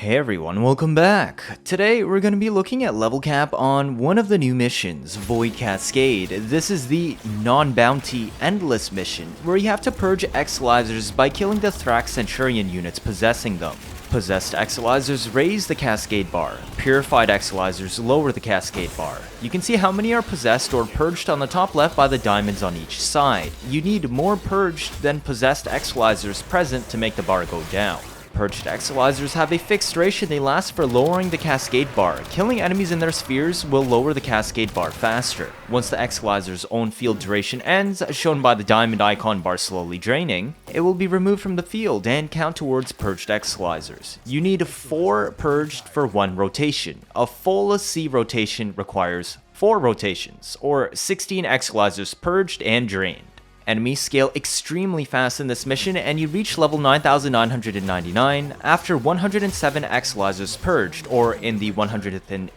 Hey everyone, welcome back! Today we're going to be looking at level cap on one of the new missions, Void Cascade. This is the non-bounty endless mission, where you have to purge Exolizers by killing the Thrax Centurion units possessing them. Possessed Exolizers raise the Cascade bar, purified Exolizers lower the Cascade bar. You can see how many are possessed or purged on the top left by the diamonds on each side. You need more purged than possessed Exolizers present to make the bar go down. Purged Exolizers have a fixed duration they last for lowering the Cascade bar. Killing enemies in their spheres will lower the Cascade bar faster. Once the Exolizer's own field duration ends, shown by the diamond icon bar slowly draining, it will be removed from the field and count towards purged Exolizers. You need 4 purged for 1 rotation. A full C rotation requires 4 rotations, or 16 Exolizers purged and drained. Enemies scale extremely fast in this mission, and you reach level 9999 after 107 Exolizers purged, or in the 108th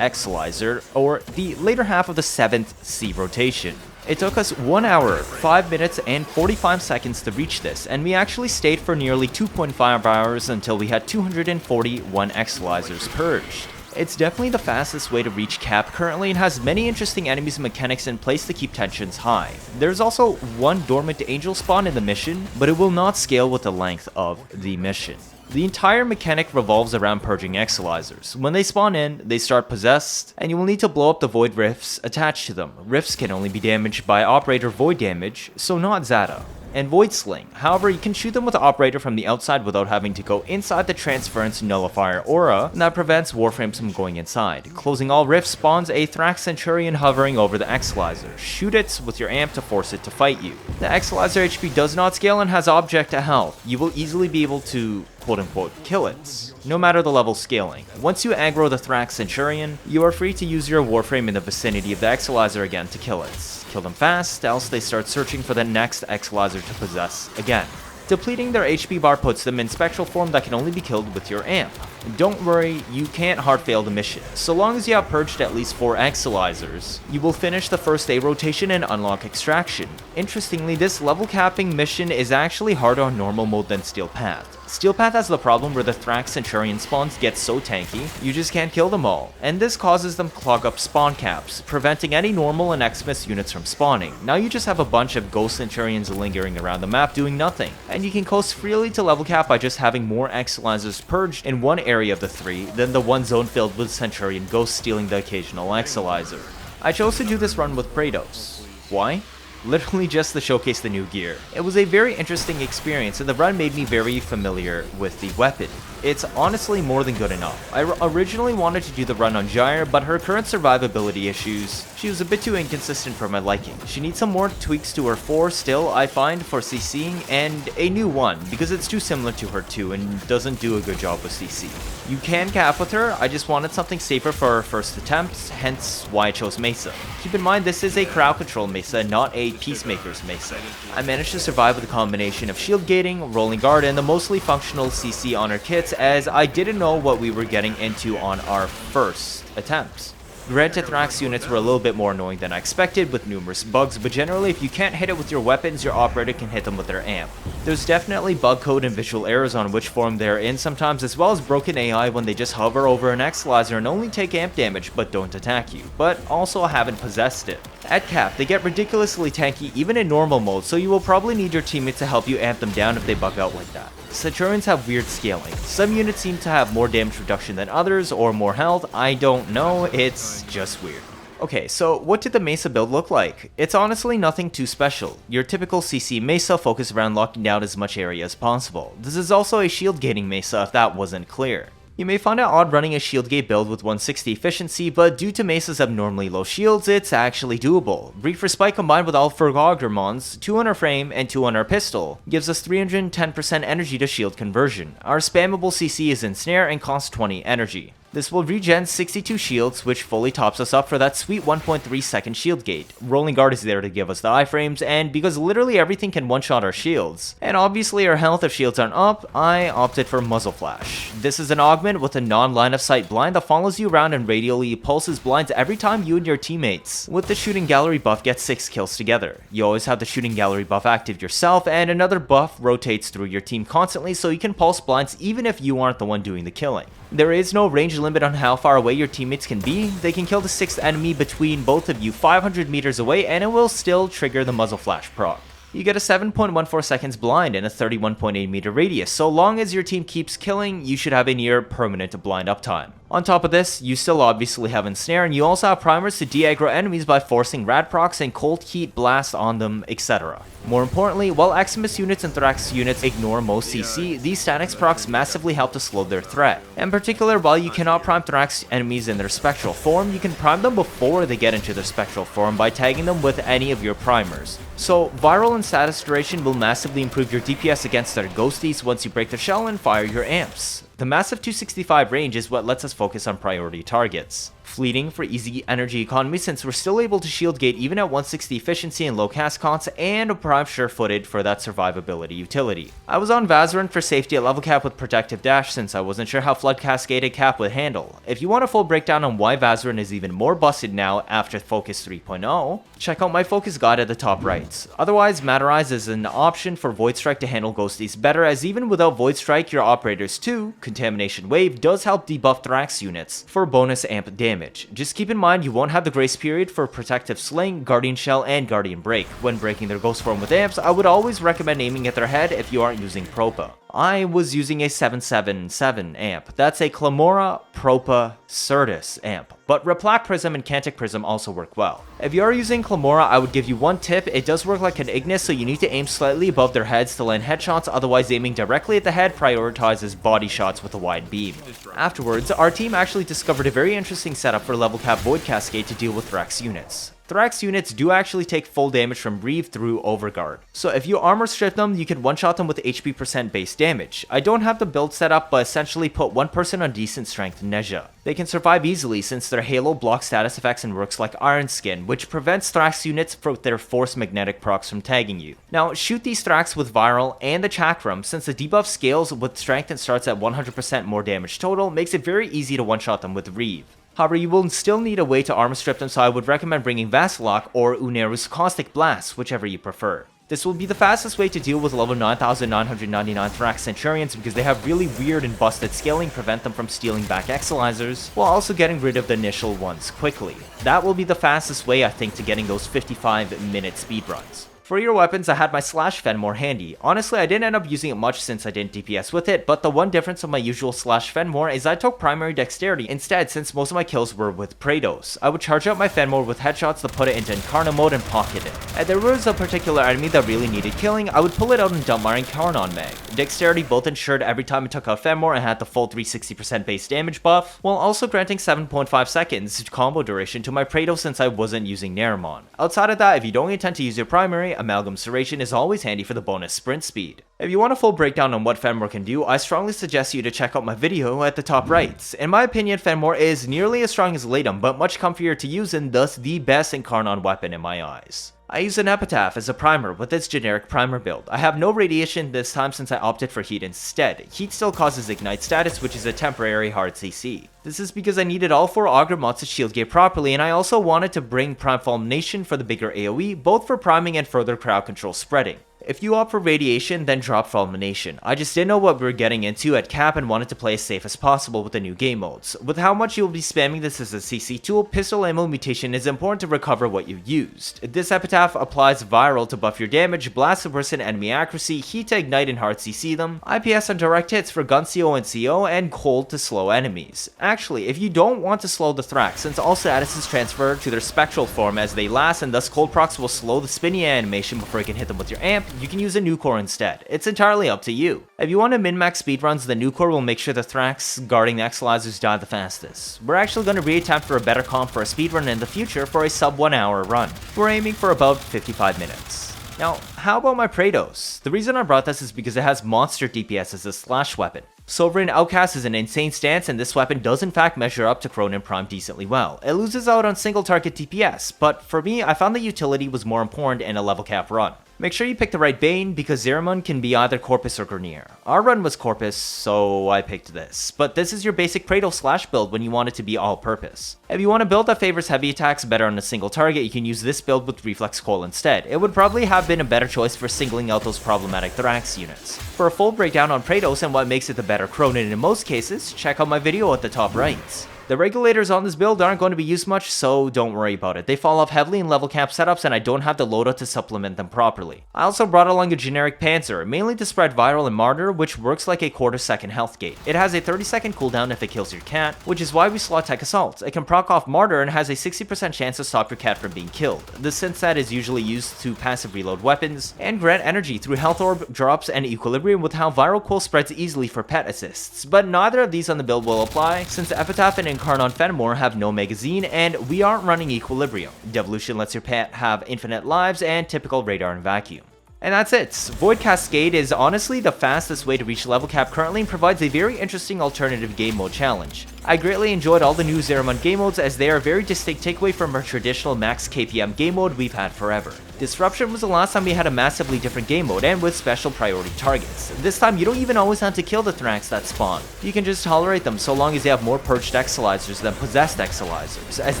Exolizer, or the later half of the 7th C rotation. It took us 1 hour, 5 minutes, and 45 seconds to reach this, and we actually stayed for nearly 2.5 hours until we had 241 Exolizers purged. It's definitely the fastest way to reach cap currently and has many interesting enemies and mechanics in place to keep tensions high. There's also one dormant angel spawn in the mission, but it will not scale with the length of the mission. The entire mechanic revolves around purging Exolizers. When they spawn in, they start possessed, and you will need to blow up the void rifts attached to them. Rifts can only be damaged by operator void damage, so not Zeta. And Void Sling. However, you can shoot them with the operator from the outside without having to go inside the transference nullifier aura, and that prevents Warframes from going inside. Closing all rifts spawns a Thrax Centurion hovering over the Exolizer. Shoot it with your amp to force it to fight you. The Exolizer HP does not scale and has object to health. You will easily be able to quote-unquote kill it, no matter the level scaling. Once you aggro the Thrax Centurion, you are free to use your Warframe in the vicinity of the Exolizer again to kill it. Kill them fast, else they start searching for the next Exolizer to possess again. Depleting their HP bar puts them in spectral form that can only be killed with your amp. Don't worry, you can't hard fail the mission. So long as you have purged at least 4 Exolizers, you will finish the first A rotation and unlock Extraction. Interestingly, this level capping mission is actually harder on normal mode than Steel Path. Steel Path has the problem where the Thrax Centurion spawns get so tanky, you just can't kill them all, and this causes them to clog up spawn caps, preventing any normal and Xmas units from spawning. Now you just have a bunch of Ghost Centurions lingering around the map doing nothing, and you can coast freely to level cap by just having more Exolizers purged in one area of the 3 than the one zone filled with Centurion Ghosts stealing the occasional Exolizer. I chose to do this run with Praedos. Why? Literally just to showcase the new gear. It was a very interesting experience, and the run made me very familiar with the weapon. It's honestly more than good enough. I originally wanted to do the run on Gyre, but her current survivability issues, she was a bit too inconsistent for my liking. She needs some more tweaks to her 4 still, I find, for CCing, and a new 1, because it's too similar to her 2 and doesn't do a good job with CC. You can cap with her, I just wanted something safer for her first attempts, hence why I chose Mesa. Keep in mind this is a crowd control Mesa, not a Peacemaker's Mesa. I managed to survive with a combination of shield gating, rolling guard, and the mostly functional CC on her kits, as I didn't know what we were getting into on our first attempts. Granted, Thrax units were a little bit more annoying than I expected with numerous bugs, but generally if you can't hit it with your weapons, your operator can hit them with their amp. There's definitely bug code and visual errors on which form they're in sometimes, as well as broken AI when they just hover over an Exolizer and only take amp damage but don't attack you, but also haven't possessed it. At cap, they get ridiculously tanky even in normal mode, so you will probably need your teammates to help you amp them down if they bug out like that. Centurions have weird scaling. Some units seem to have more damage reduction than others, or more health, I don't know, it's just weird. Okay, so what did the Mesa build look like? It's honestly nothing too special. Your typical CC Mesa focused around locking down as much area as possible. This is also a shield gating Mesa if that wasn't clear. You may find it odd running a shield gate build with 160 efficiency, but due to Mesa's abnormally low shields, it's actually doable. Brief Respite combined with all Fergogrmons, 2 on our frame, and 2 on our pistol, gives us 310% energy to shield conversion. Our spammable CC is Ensnare and costs 20 energy. This will regen 62 shields, which fully tops us up for that sweet 1.3 second shield gate. Rolling guard is there to give us the iframes, and because literally everything can one-shot our shields, and obviously our health if shields aren't up, I opted for muzzle flash. This is an augment with a non-line of sight blind that follows you around and radially pulses blinds every time you and your teammates. With the shooting gallery buff, get 6 kills together. You always have the shooting gallery buff active yourself, and another buff rotates through your team constantly so you can pulse blinds even if you aren't the one doing the killing. There is no range limit on how far away your teammates can be. They can kill the 6th enemy between both of you 500 meters away and it will still trigger the muzzle flash proc. You get a 7.14 seconds blind and a 31.8 meter radius. So long as your team keeps killing, you should have a near permanent blind uptime. On top of this, you still obviously have Ensnare, and you also have primers to de-aggro enemies by forcing rad procs and cold heat blast on them, etc. More importantly, while Eximus units and Thrax units ignore most CC, these statics procs massively help to slow their threat. In particular, while you cannot prime Thrax enemies in their spectral form, you can prime them before they get into their spectral form by tagging them with any of your primers. So, viral and status duration will massively improve your DPS against their ghosties once you break their shell and fire your amps. The massive 265 range is what lets us focus on priority targets. Fleeting for easy energy economy since we're still able to shield gate even at 160 efficiency and low cast counts, and prime sure-footed for that survivability utility. I was on Vazarin for safety at level cap with protective dash since I wasn't sure how Flood Cascade and cap would handle. If you want a full breakdown on why Vazarin is even more busted now after Focus 3.0, check out my focus guide at the top right. Otherwise, Matterize is an option for Void Strike to handle ghosties better, as even without Void Strike, your operators too, Contamination Wave does help debuff Thrax units for bonus amp damage. Just keep in mind you won't have the grace period for Protective Sling, Guardian Shell, and Guardian Break. When breaking their ghost form with amps, I would always recommend aiming at their head if you aren't using Propa. I was using a 777 amp. That's a Clamora Propa Certus amp, but Replac Prism and Cantic Prism also work well. If you are using Clamora, I would give you one tip. It does work like an Ignis, so you need to aim slightly above their heads to land headshots, otherwise aiming directly at the head prioritizes body shots with a wide beam. Afterwards, our team actually discovered a very interesting setup for level cap Void Cascade to deal with Thrax units. Thrax units do actually take full damage from Reave through Overguard, so if you armor strip them, you can one-shot them with HP % base damage. I don't have the build set up, but essentially put one person on decent strength Nezha. They can survive easily since their Halo blocks status effects and works like Iron Skin, which prevents Thrax units from their force magnetic procs from tagging you. Now, shoot these Thrax with Viral and the Chakram, since the debuff scales with strength and starts at 100% more damage total, makes it very easy to one-shot them with Reave. However, you will still need a way to armor strip them, so I would recommend bringing Vasilok or Uneru's Caustic Blast, whichever you prefer. This will be the fastest way to deal with level 9999 Thrax Centurions because they have really weird and busted scaling prevent them from stealing back Exolizers, while also getting rid of the initial ones quickly. That will be the fastest way, I think, to getting those 55-minute speedruns. For your weapons, I had my Phenmor handy. Honestly, I didn't end up using it much since I didn't DPS with it, but the one difference of my usual Phenmor is I took primary dexterity instead, since most of my kills were with Praedos. I would charge up my Phenmor with headshots to put it into Incarna mode and pocket it. And there was a particular enemy that really needed killing, I would pull it out in Dumbmire and Carnon Mag. Dexterity both ensured every time I took out Phenmor and had the full 360% base damage buff, while also granting 7.5 seconds combo duration to my Praedos since I wasn't using Nerimon. Outside of that, if you don't intend to use your primary, Amalgam Serration is always handy for the bonus sprint speed. If you want a full breakdown on what Phenmor can do, I strongly suggest you to check out my video at the top right. In my opinion, Phenmor is nearly as strong as Laetum, but much comfier to use and thus the best Incarnon weapon in my eyes. I use an Epitaph as a primer with its generic primer build. I have no radiation this time since I opted for heat instead. Heat still causes ignite status, which is a temporary hard CC. This is because I needed all 4 Augur mods to shield gate properly, and I also wanted to bring Prime Fulmination for the bigger AoE, both for priming and further crowd control spreading. If you opt for radiation, then drop Fulmination. I just didn't know what we were getting into at cap and wanted to play as safe as possible with the new game modes. With how much you will be spamming this as a CC tool, pistol ammo mutation is important to recover what you used. This Epitaph applies Viral to buff your damage, blast to worsen enemy accuracy, heat to ignite and hard CC them, IPS on direct hits for gun CO and CO, and cold to slow enemies. Actually, if you don't want to slow the Thrax, since all statuses transfer to their spectral form as they last and thus cold procs will slow the spinny animation before you can hit them with your amp, you can use a new core instead. It's entirely up to you. If you want to min-max speedruns, the new core will make sure the Thrax guarding the Exolizers die the fastest. We're actually going to re-attempt for a better comp for a speedrun in the future for a sub 1 hour run. We're aiming for about 55 minutes. Now, how about my Praedos? The reason I brought this is because it has monster DPS as a slash weapon. Sovereign Outcast is an insane stance, and this weapon does in fact measure up to Cronin Prime decently well. It loses out on single target DPS, but for me, I found the utility was more important in a level cap run. Make sure you pick the right Bane, because Zariman can be either Corpus or Grenier. Our run was Corpus, so I picked this. But this is your basic Praedos slash build when you want it to be all-purpose. If you want a build that favors heavy attacks better on a single target, you can use this build with Reflex Coil instead. It would probably have been a better choice for singling out those problematic Thrax units. For a full breakdown on Praedos and what makes it the better Cronin in most cases, check out my video at the top right. The regulators on this build aren't going to be used much, so don't worry about it. They fall off heavily in level cap setups, and I don't have the loadout to supplement them properly. I also brought along a generic Panzer, mainly to spread Viral and Martyr, which works like a quarter-second health gate. It has a 30-second cooldown if it kills your cat, which is why we slot Tech Assault. It can proc off Martyr and has a 60% chance to stop your cat from being killed. The synth set is usually used to passive reload weapons, and grant energy through health orb, drops, and equilibrium with how Viral Coil spreads easily for pet assists. But neither of these on the build will apply, since Epitaph and Incarnon Phenmor have no magazine, and we aren't running Equilibrium. Devolution lets your pet have infinite lives, and typical radar and vacuum. And that's it. Void Cascade is honestly the fastest way to reach level cap currently and provides a very interesting alternative game mode challenge. I greatly enjoyed all the new Zariman game modes as they are a very distinct takeaway from our traditional max KPM game mode we've had forever. Disruption was the last time we had a massively different game mode and with special priority targets. This time you don't even always have to kill the Thrax that spawn. You can just tolerate them so long as they have more purged Exolizers than possessed Exolizers, as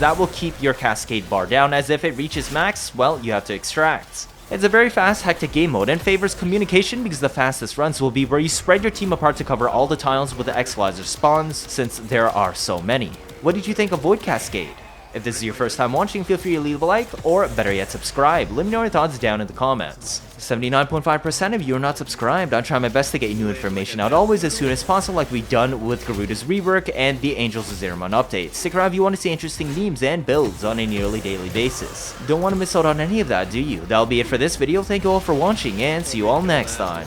that will keep your Cascade bar down, as if it reaches max, well, you have to extract. It's a very fast, hectic game mode and favors communication because the fastest runs will be where you spread your team apart to cover all the tiles with the Exolizer spawns, since there are so many. What did you think of Void Cascade? If this is your first time watching, feel free to leave a like, or better yet subscribe. Let me know your thoughts down in the comments. 79.5% of you are not subscribed. I try my best to get you new information out always as soon as possible, like we've done with Garuda's rework and the Angels of Zariman updates. Stick around if you want to see interesting memes and builds on a nearly daily basis. Don't want to miss out on any of that, do you? That'll be it for this video. Thank you all for watching, and see you all next time.